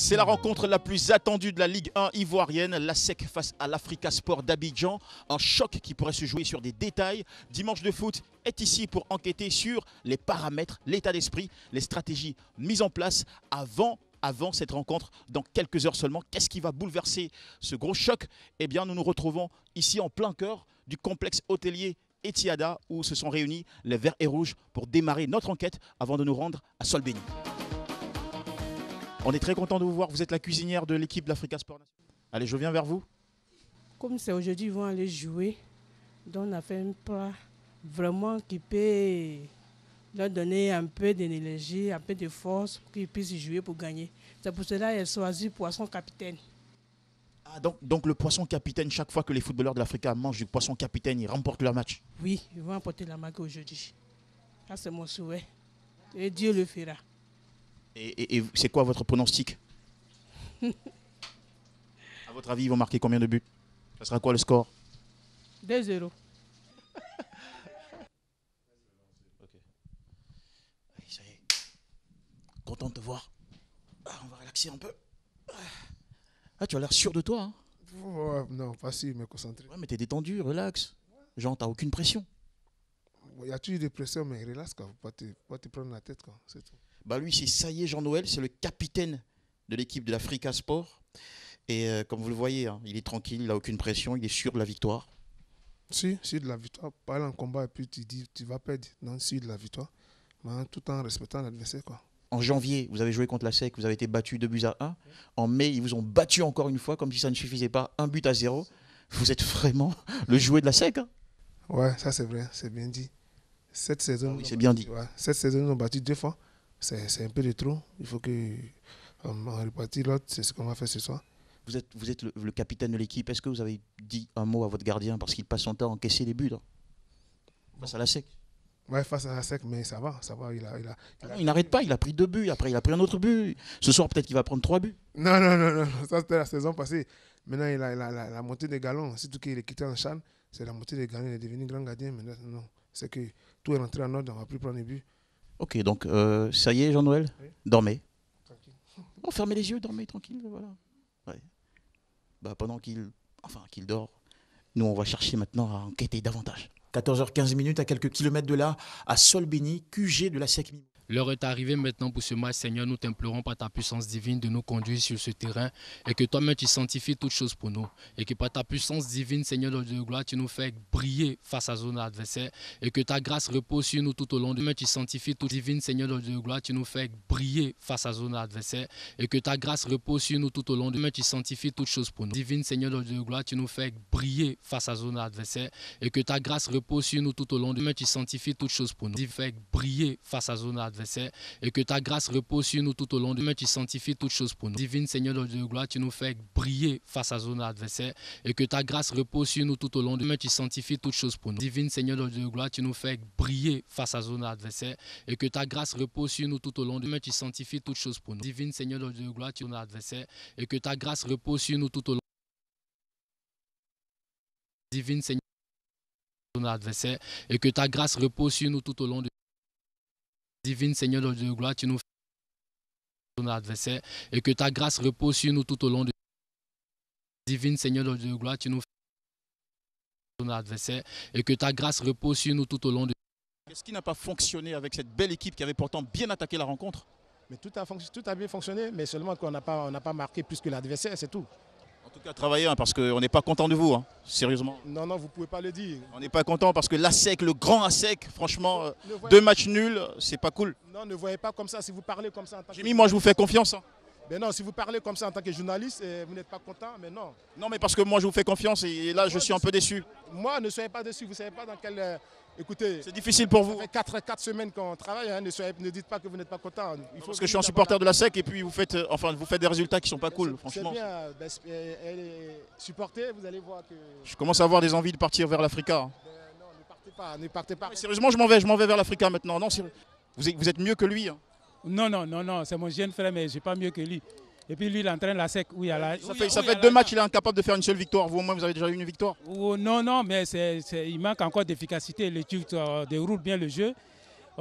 C'est la rencontre la plus attendue de la Ligue 1 ivoirienne, l'ASEC face à l'Africa Sport d'Abidjan. Un choc qui pourrait se jouer sur des détails. Dimanche de foot est ici pour enquêter sur les paramètres, l'état d'esprit, les stratégies mises en place avant cette rencontre dans quelques heures seulement. Qu'est-ce qui va bouleverser ce gros choc? Eh bien, nous nous retrouvons ici en plein cœur du complexe hôtelier Etiada où se sont réunis les Verts et Rouges pour démarrer notre enquête avant de nous rendre à Solbeni. On est très content de vous voir. Vous êtes la cuisinière de l'équipe de l'Africa Sport. Allez, je viens vers vous. Comme c'est aujourd'hui, ils vont aller jouer. Donc on a fait un plat vraiment qui peut leur donner un peu d'énergie, un peu de force pour qu'ils puissent jouer pour gagner. C'est pour cela qu'ils ont choisi poisson capitaine. Ah, donc le poisson capitaine, chaque fois que les footballeurs de l'Africa mangent du poisson capitaine, ils remportent leur match. Oui, ils vont remporter la marque aujourd'hui. Ça, c'est mon souhait. Et Dieu le fera. Et c'est quoi votre pronostic? À votre avis, ils vont marquer combien de buts? Ça sera quoi le score? 2-0. Ok. Allez, ça y est. Content de te voir. On va relaxer un peu. Ah, tu as l'air sûr de toi. Hein? Ouais, non, facile, mais concentré. Ouais, mais t'es détendu, relax. Genre, t'as aucune pression. Il y a toujours des pressions, mais relax, quoi. Faut pas te prendre la tête, quoi. C'est tout. Bah lui, c'est Saïé Jean-Noël, c'est le capitaine de l'équipe de l'Africa Sport. Et comme vous le voyez, hein, il est tranquille, il n'a aucune pression, il est sûr de la victoire. Si de la victoire, pas en combat et puis tu dis tu vas perdre. Non, si de la victoire, mais tout en respectant l'adversaire, quoi. En janvier, vous avez joué contre la SEC, vous avez été battu 2-1. En mai, ils vous ont battu encore une fois, comme si ça ne suffisait pas, 1-0. Vous êtes vraiment le jouet de la SEC. Hein? Ouais, ça c'est vrai, c'est bien dit. Cette saison, oui, c'est bien dit. Ouais, cette saison, ils ont battu 2 fois. C'est un peu de trop. Il faut qu'on répartisse l'autre. C'est ce qu'on va faire ce soir. Vous êtes le capitaine de l'équipe. Est-ce que vous avez dit un mot à votre gardien parce qu'il passe son temps à encaisser les buts face à la SEC? Ouais, face à la SEC, mais ça va. Il n'arrête pas, il a pris 2 buts. Après, il a pris un autre but. Ce soir, peut-être qu'il va prendre 3 buts. Non. Ça, c'était la saison passée. Maintenant, il a la montée des galons. Surtout qu'il est quitté en Chan. C'est la montée des galons. Il est devenu grand gardien. Maintenant, non. C'est que tout est rentré en ordre. On ne va plus prendre les buts. Ok, donc ça y est, Jean-Noël, oui. Dormez. Tranquille. Oh, fermez les yeux, dormez tranquille, voilà. Ouais. Bah, pendant qu'il dort, nous on va chercher maintenant à enquêter davantage. 14h15 à quelques kilomètres de là, à Solbeni, QG de la SEC. L'heure est arrivée maintenant pour ce match, Seigneur. Nous t'implorons par ta puissance divine de nous conduire sur ce terrain et que toi-même tu sanctifies toutes choses pour nous. Et que par ta puissance divine, Seigneur de gloire, tu nous fais briller face à son adversaire et que ta grâce repose sur nous tout au long de tu sanctifies toute divine, Seigneur de gloire, tu nous fais briller face à son adversaire et que ta grâce repose sur nous tout au long de tu sanctifies toutes choses pour nous. Divine, Seigneur de gloire, tu nous fais briller face à son adversaire et que ta grâce repose sur nous tout au long de tu sanctifies toutes choses pour nous. Tu fais briller face à son adversaire et que ta grâce repose sur nous tout au long de tu sanctifies toutes choses pour nous. Divine Seigneur de gloire, tu nous fais briller face à son adversaire et que ta grâce repose sur nous tout au long de tu sanctifies toutes choses pour nous. Divine Seigneur de gloire, tu nous fais briller face à son adversaire et que ta grâce repose sur nous tout au long de tu sanctifies toutes choses pour nous. Divine Seigneur de gloire, tu nous adversaire et que ta grâce repose sur nous tout au long. Divine Seigneur de adversaire et que ta grâce repose sur nous tout au long de Divine Seigneur de gloire, tu nous fais ton adversaire et que ta grâce repose sur nous tout au long de Divine Seigneur de gloire, tu nous fais ton adversaire et que ta grâce repose sur nous tout au long de. Qu'est-ce qui n'a pas fonctionné avec cette belle équipe qui avait pourtant bien attaqué la rencontre? Mais tout a bien fonctionné, mais seulement qu'on n'a pas marqué plus que l'adversaire, c'est tout. En tout cas, travaillez, hein, parce qu'on n'est pas content de vous, hein, sérieusement. Non, vous ne pouvez pas le dire. On n'est pas content parce que l'ASEC, le grand ASEC, franchement, 2 matchs nuls, c'est pas cool. Non, ne voyez pas comme ça, si vous parlez comme ça en tant que... Jimmy, moi je vous fais confiance. Hein. Mais non, si vous parlez comme ça en tant que journaliste, vous n'êtes pas content, mais non. Non, mais parce que moi je vous fais confiance et là je suis un peu déçu. Moi, ne soyez pas déçu, vous ne savez pas dans quel... Écoutez, c'est difficile pour vous. Ça fait 4 semaines qu'on travaille, hein, ne dites pas que vous n'êtes pas content. Parce que je suis un supporter de la SEC et puis vous faites des résultats qui ne sont pas cool, franchement. C'est bien, supporter, vous allez voir que... Je commence à avoir des envies de partir vers l'Africa. Non, ne partez pas. Mais sérieusement, je m'en vais vers l'Africa maintenant. Non, vous êtes mieux que lui. Hein. Non, c'est mon jeune frère, mais je ne suis pas mieux que lui. Et puis lui, il entraîne la SEC. Où il y a la... Ça fait 2 matchs, il est incapable de faire une seule victoire. Vous, au moins, vous avez déjà eu une victoire. Non, mais il manque encore d'efficacité. Le truc déroule bien le jeu.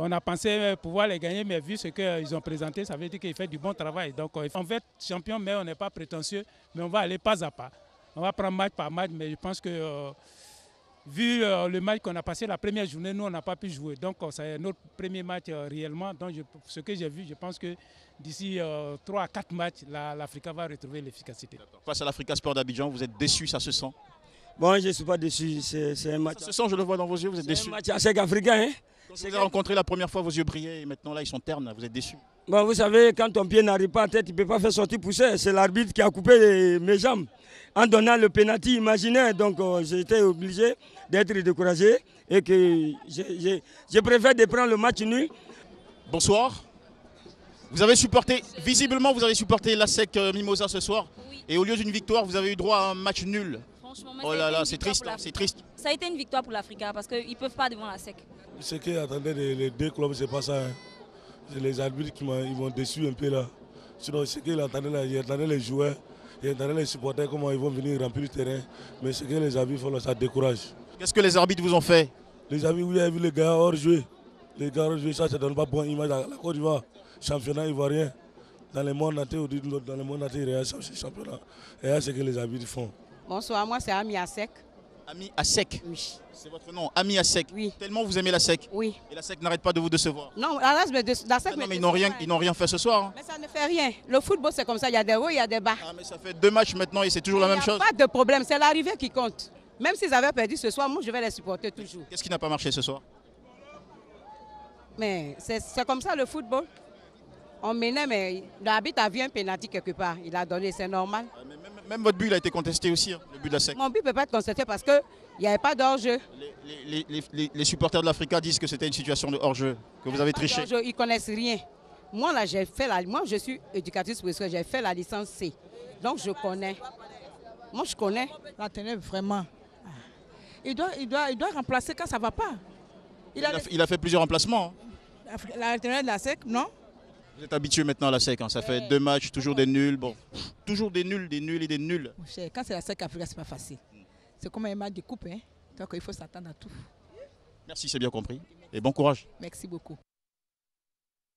On a pensé pouvoir les gagner, mais vu ce qu'ils ont présenté, ça veut dire qu'ils font du bon travail. Donc on va être champion, mais on n'est pas prétentieux, mais on va aller pas à pas. On va prendre match par match, mais je pense que vu le match qu'on a passé la première journée, nous on n'a pas pu jouer. Donc c'est notre premier match réellement. Donc ce que j'ai vu, je pense que d'ici 3 à 4 matchs, l'Africa va retrouver l'efficacité. Face à l'Africa Sport d'Abidjan, vous êtes déçu, ça se sent? Bon, je ne suis pas déçu, c'est un match. Ça se sent, je le vois dans vos yeux, vous êtes déçu. C'est un match assez africain. Hein? Quand vous avez rencontré la première fois, vos yeux brillaient et maintenant là ils sont ternes, vous êtes déçu. Bon, vous savez, quand ton pied n'arrive pas à tête, tu ne peux pas faire sortir pousser. C'est l'arbitre qui a coupé mes jambes en donnant le pénalty imaginaire. Donc j'étais obligé d'être découragé et que je préfère de prendre le match nul. Bonsoir. Vous avez supporté, visiblement vous avez supporté l'ASEC Mimosa ce soir. Oui. Et au lieu d'une victoire, vous avez eu droit à un match nul. Franchement, oh là là, c'est triste, c'est triste. Ça a été une victoire pour l'Africa parce qu'ils ne peuvent pas devant l'ASEC. Ce qui attendait les deux clubs, c'est pas ça. Hein. C'est les arbitres qui m'ont déçu un peu là. Sinon, ce qu'ils attendaient là, ils attendaient les joueurs, ils attendaient les supporters, comment ils vont venir remplir le terrain. Mais ce que les arbitres font là, ça décourage. Qu'est-ce que les arbitres vous ont fait? Les arbitres, vous avez vu les gars hors jeu. Les gars hors jeu, ça ne donne pas bonne image à la Côte d'Ivoire. Championnat ivoirien. Dans le monde entier, il y a ce championnat. Et là, c'est ce que les arbitres font. Bonsoir, moi c'est Ami Asek. Ami Asek? Oui. C'est votre nom, Ami Asek? Oui. Tellement vous aimez la SEC? Oui. Et la SEC n'arrête pas de vous décevoir? Non, la SEC mais ils n'ont rien fait ce soir. Hein. Mais ça ne fait rien. Le football c'est comme ça, il y a des hauts, il y a des bas. Ah, mais ça fait 2 matchs maintenant et c'est toujours la même chose. Il n'y a pas de problème, c'est l'arrivée qui compte. Même s'ils avaient perdu ce soir, moi je vais les supporter toujours. Qu'est-ce qui n'a pas marché ce soir? Mais c'est comme ça le football. On menait, mais l'arbitre a vu un pénalty quelque part. Il a donné, c'est normal. Même votre but il a été contesté aussi, hein, le but de la SEC. Mon but ne peut pas être contesté parce qu'il n'y avait pas d'hors-jeu. Les supporters de l'Africa disent que c'était une situation de hors-jeu, que vous avez triché. Ils ne connaissent rien. Moi, là, moi, je suis éducatrice parce que j'ai fait la licence C. Donc, je connais. Moi, je connais. La tenue, vraiment. Il doit remplacer quand ça ne va pas. Il a fait plusieurs remplacements. Hein. La tenue de la SEC, non? Vous êtes habitué maintenant à la SEC, hein. Ça fait 2 matchs, toujours des nuls. Bon, toujours des nuls et des nuls. Quand c'est la SEC Africa, ce n'est pas facile. C'est comme un match de coupe. Hein. Donc il faut s'attendre à tout. Merci, c'est bien compris. Et bon courage. Merci beaucoup.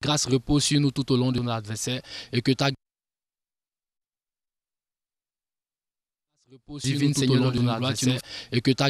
Grâce repose sur nous tout au long de notre adversaire et que ta repose sur nous tout au long de notre adversaire et que ta